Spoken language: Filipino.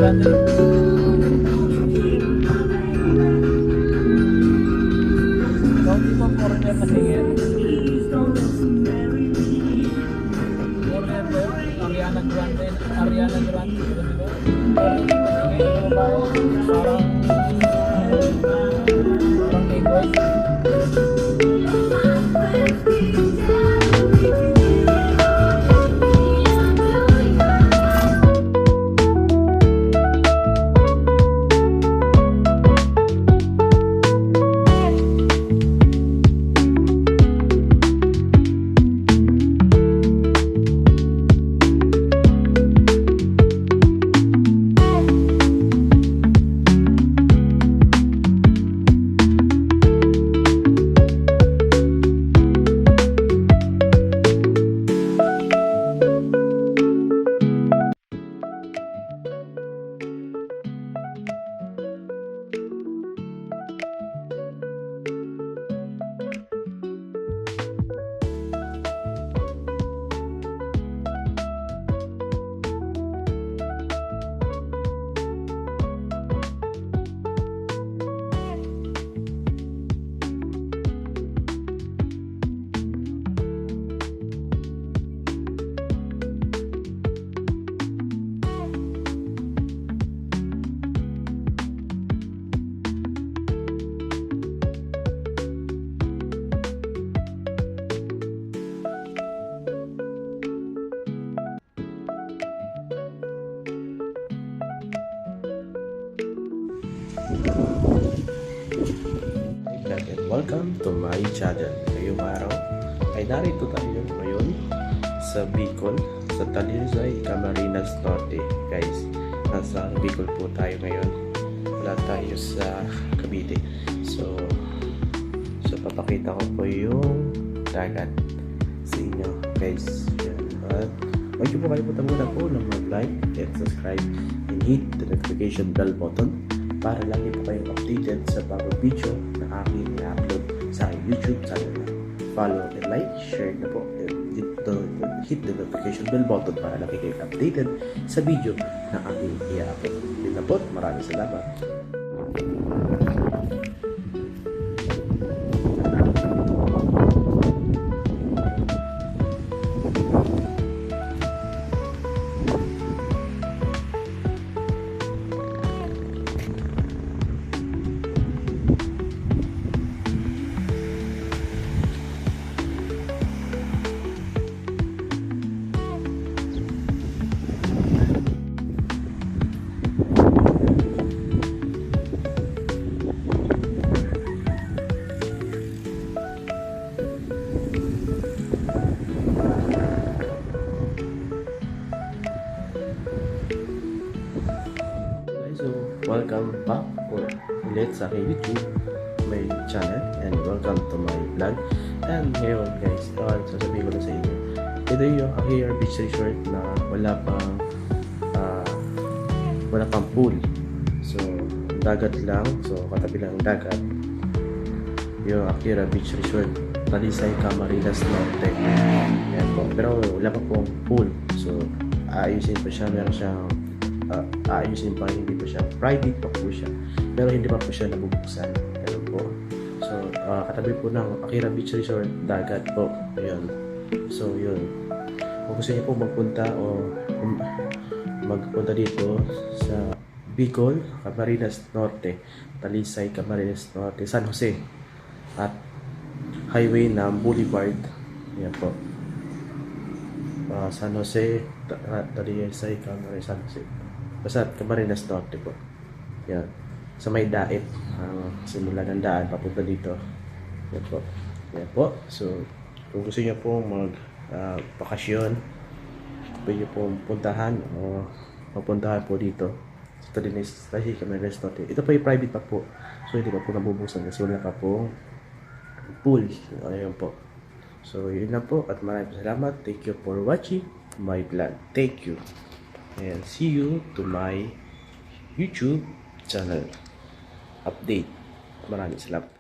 Grande. Ikaw di ba foreigner na singin? Foreigner ba yun? Ariana Grande. Ariana Grande. Di ba? Pero parang K-boy. Vlog and welcome to my channel. Ngayong araw ay narito tayo ngayon sa Bicol, sa Talisay, Camarines Norte. Guys, nasa Bicol po tayo ngayon. Wala tayo sa Cavite. So papakita ko po yung dagat sa inyo, guys. Yan. At huwag niyo po kalimutan muna po na mag-like and subscribe and hit the notification bell button para lagi po kayong updated sa bagong video na aking i-upload sa aking YouTube channel. Follow and like, share na po, and hit the notification bell button para lagi kayong updated sa video na aking i-upload. Yun na po, maraming salamat. So, welcome back ulit sa aking YouTube, my channel, and welcome to my vlog. And ngayon guys, sasabihin ko na sa inyo, ito yung Acair Beach Resort na wala pang pool. So, dagat lang, so katabi lang ang dagat. Yung Acair Beach Resort, Talisay, Camarines Norte. Yan po. Pero wala pa pong pool. So, ayusin pa siya, meron siyang ayusin pa, hindi pa siya private pa po siya, pero hindi pa po siya nabubuksan. Ganun po. So katabi po ng Acair Beach Resort, dagat po. Ayun. So yun, kung gusto niyo po magpunta o magpunta dito sa Bicol, Camarines Norte, Talisay, Camarines Norte, San Jose at highway na Boulevard. Yan po, San Jose, Talisay, Camarines, San Jose, basta Camarines Norte po. Yan. Sa may dait, simula ng daan papunta dito. Yan po. Yan po. So, kung gusto niyo po bakasyon, pwede niyo po puntahan o mapuntahan po dito sa Talisay, Camarines Norte. Ito po yung private pa po. So, hindi pa po nabubuksan kasi wala pa po pool. Ayan po. So, yun lang po at maraming salamat. Thank you for watching my vlog. Thank you. And see you to my YouTube channel update. Maraming salamat.